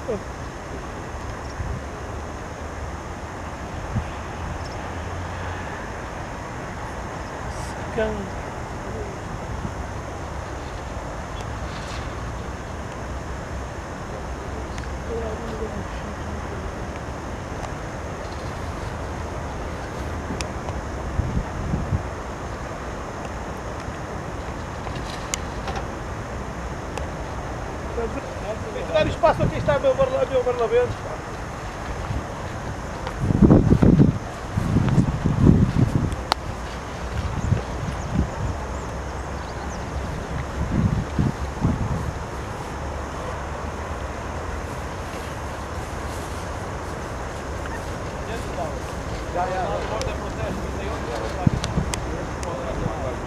Can... Dar espaço a quem está a meu barlavento.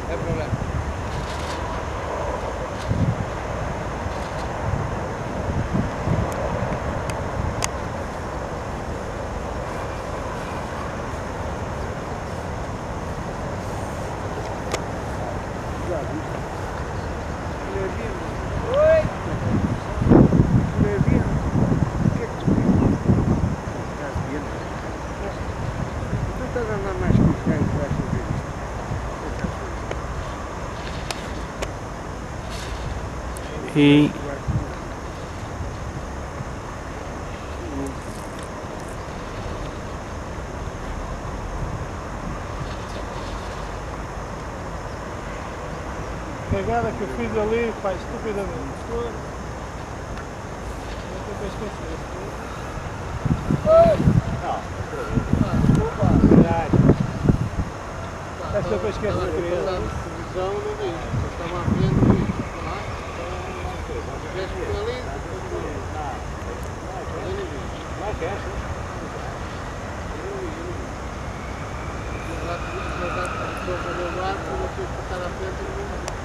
É problema. Oi! Tu estás a andar mais que os gajos que vais fazer isto. E cagada que eu fiz ali, pá, estupidamente. Não para esquecer. Essa para esquecer, criança. Televisão não vi. Eu estava a ver isto. Vês que ali? Não quer? Estou a fazer o barco, eu tive que estar à frente e não.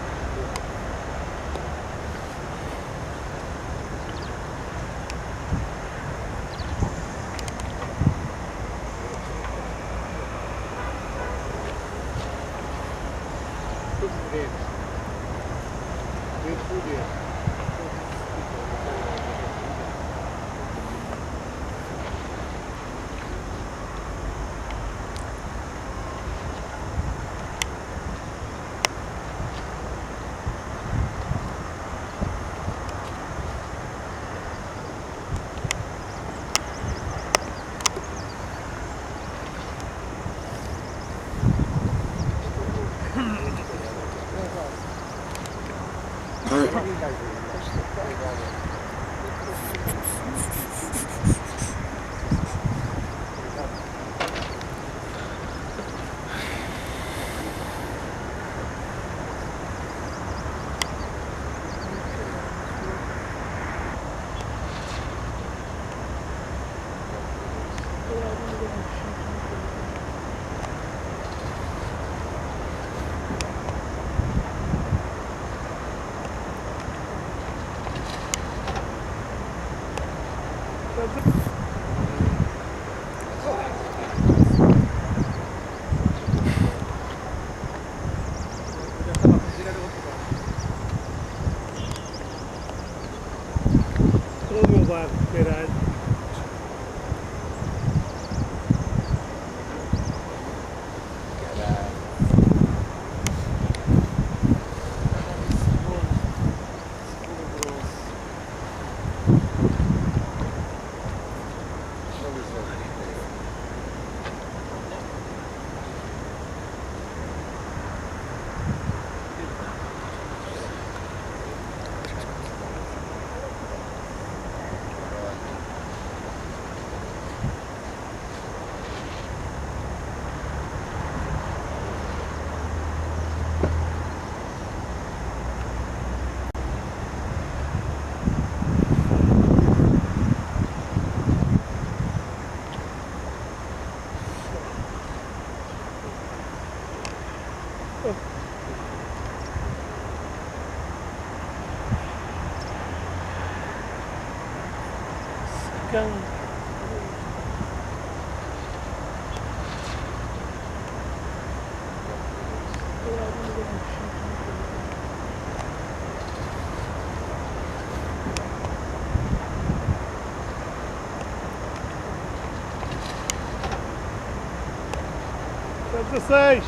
Para o meu lado, caralho. Can... 16.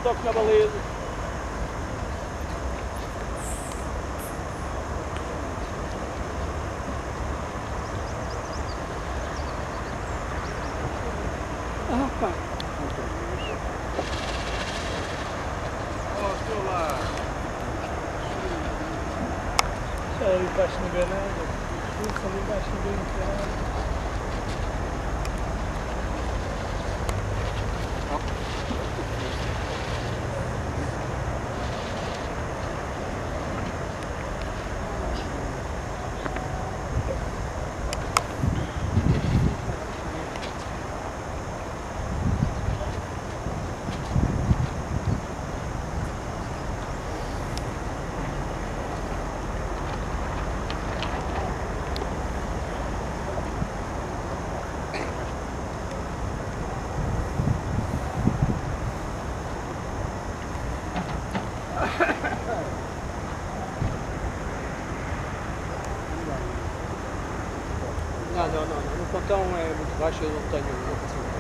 Toque na baliza. Rapaz. Ó, seu lá. Ali embaixo não vê nada. Isso ali embaixo não vê nada. Não. No pontão é muito baixo, eu não tenho facilidade.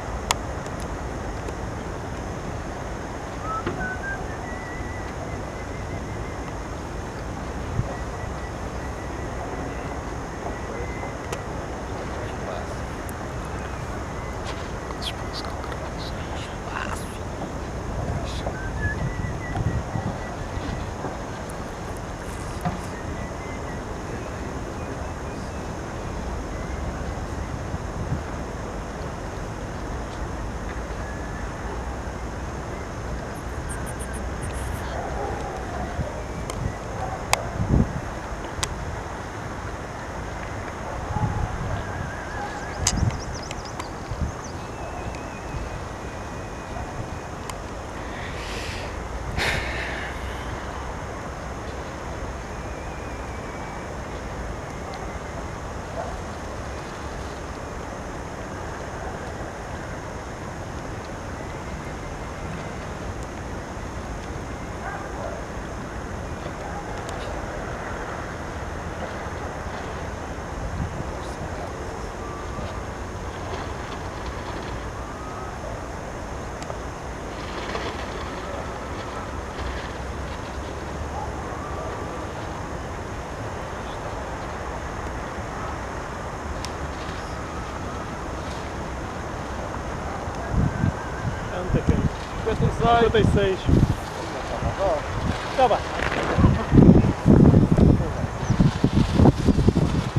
Quanto é que é? 56. Tá bem.